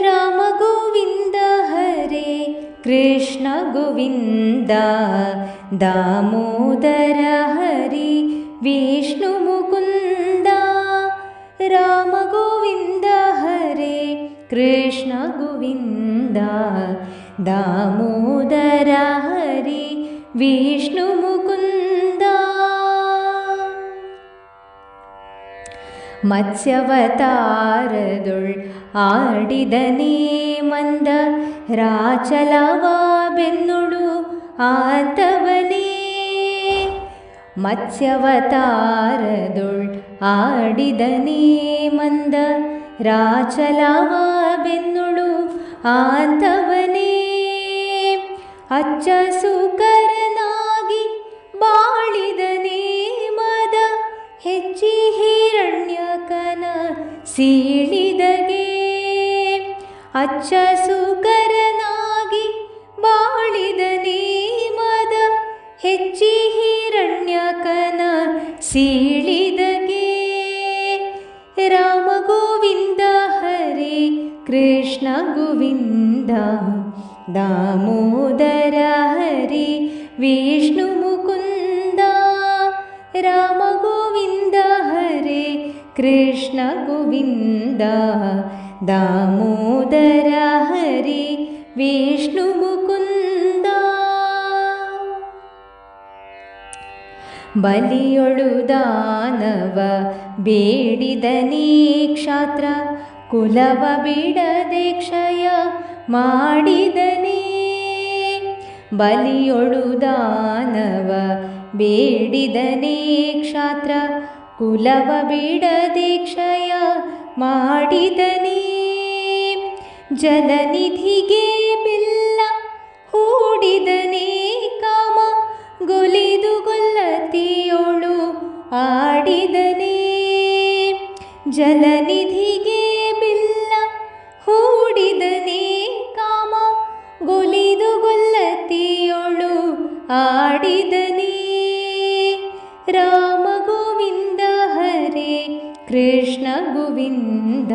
ರಾಮ ಗೋವಿಂದ ಹರೇ ಕೃಷ್ಣ ಗೋವಿಂದ ದಾಮೋದರ ಹರಿ ವಿಷ್ಣು ಮುಕುಂದ ರಾಮ ಗೋವಿಂದ ಹರೇ ಕೃಷ್ಣ ಗೋವಿಂದ ದಾಮೋದರ ಹರಿ ವಿಷ್ಣು ಮುಕುಂದ ಮತ್ಸ್ಯವತಾರದೊಳ್ ಆಡಿದನೇ ಮಂದ ರಾಚಲವ ಬೆನ್ನುಡು ಆತವನೇ ಮತ್ಸ್ಯವತಾರದೊಳ್ ಆಡಿದನೇ ಮಂದ ರಾಚಲವ ಬೆನ್ನುಡು ಆತವನೇ ಅಚ್ಚ ಸುಕರನಾಗಿ ಬಾಳಿದನೇ ಮದ ಹೆಚ್ಚಿ ಹಿರಣ್ಯಕನ ಸೀಳಿದಗೆ ಅಚ್ಚ ಸುಕರನಾಗಿ ಬಾಳಿದನೇ ಮದ ಹೆಚ್ಚಿ ಹಿರಣ್ಯಕನ ಸೀಳಿದಗೆ ರಾಮ ಗೋವಿಂದ ಹರೇ ಕೃಷ್ಣ ಗೋವಿಂದ ದಾಮೋದರ ಹರಿ ವಿಷ್ಣು ಮುಕುಂದ ರಾಮ ಗೋವಿಂದ ಹರೇ ಕೃಷ್ಣ ಗೋವಿಂದ ದಾಮೋದರ ಹರಿ ವಿಷ್ಣು ಮುಕುಂದ ಬಲಿಯೊಳು ದಾನವ ಬೇಡಿದನೇ ಕ್ಷಾತ್ರ ಕುಲವ ಬಿಡದೆ ಕ್ಷಯ ಮಾಡಿದನೇ ಬಲಿಯೊಳು ದಾನವ ಬೇಡಿದನೇ ಕ್ಷಾತ್ರ ಕುಲವ ಬಿಡದೆ ಕ್ಷಯ ಮಾಡಿದನೇ ಜಲನಿಧಿಗೆ ಬಿಲ್ಲ ಹೂಡಿದನೇ ಕಾಮ ಗೊಲಿದು ಗೊಲ್ಲತಿಯೋಳು ಆಡಿದನೇ ಜಲನಿಧಿಗೆ ಬಿಲ್ಲ ಹೂಡಿದನೇ ಕಾಮ ಗೊಲಿದು ಗೊಲ್ಲತಿಯೋಳು ಆಡಿದನೇ ರಾಮ ಗೋವಿಂದ ಹರೇ ಕೃಷ್ಣ ಗೋವಿಂದ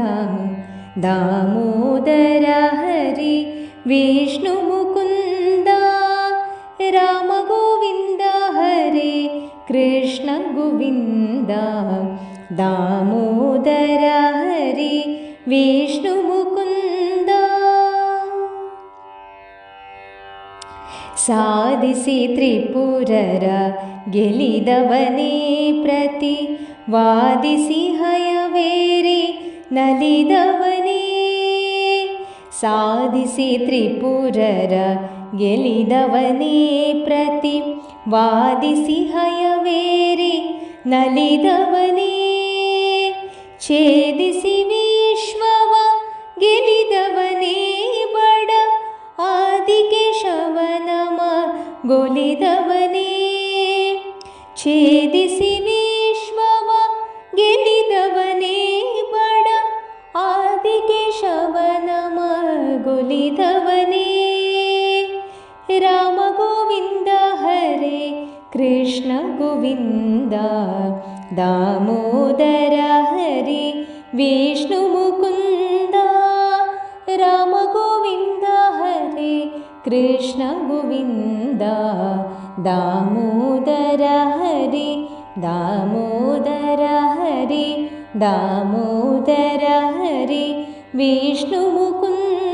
ದಾಮೋದರ ಹರಿ ವಿಷ್ಣು ಮುಕುಂದ ರಾಮ ಗೋವಿಂದ ಹರೇ ಕೃಷ್ಣ ಗೋವಿಂದ ದಾಮೋದರ ಹರಿ ವಿಷ್ಣು ಮುಕುಂದ ಸಾಧಿಸಿ ತ್ರಿಪುರರ ಗೆಲಿದವನೇ ಪ್ರತಿ ವಾದಿಸಿ ಹಯವೇರಿ ನಲಿದವನೇ ಸಾಧಿಸಿ ತ್ರಿಪುರರ ಗೆಲಿದವನೇ ಪ್ರತಿ ವಾದಿಸಿ ಹಯವೇರಿ ನಲಿದವನೇ ಛೇದಿಸಿ ವಿಶ್ವವ ಗೆಲಿದವನೇ ಬಡ ಆದಿಕೇಶವನಮ ಗೊಲಿದವನೇ ಛೇದಿಸಿ ವಿಶ್ವವ ಗೆಲಿದವನೇ ಬಡ ಆದಿಕೇಶವನಮ ಗೊಲಿದವನೇ ರಾಮ ಗೋವಿಂದ ಹರೇ ಕೃಷ್ಣ ಗೋವಿಂದ ದಾಮೋದರ ಹರಿ ವಿಷ್ಣು ಮುಕುಂದ ರಾಮ ಗೋವಿಂದ ಹರೇ ಕೃಷ್ಣ ಗೋವಿಂದ ದಾಮೋದರ ಹರಿ ದಾಮೋದರ ಹರಿ ದಾಮೋದರ ಹರಿ ವಿಷ್ಣು ಮುಕುಂದ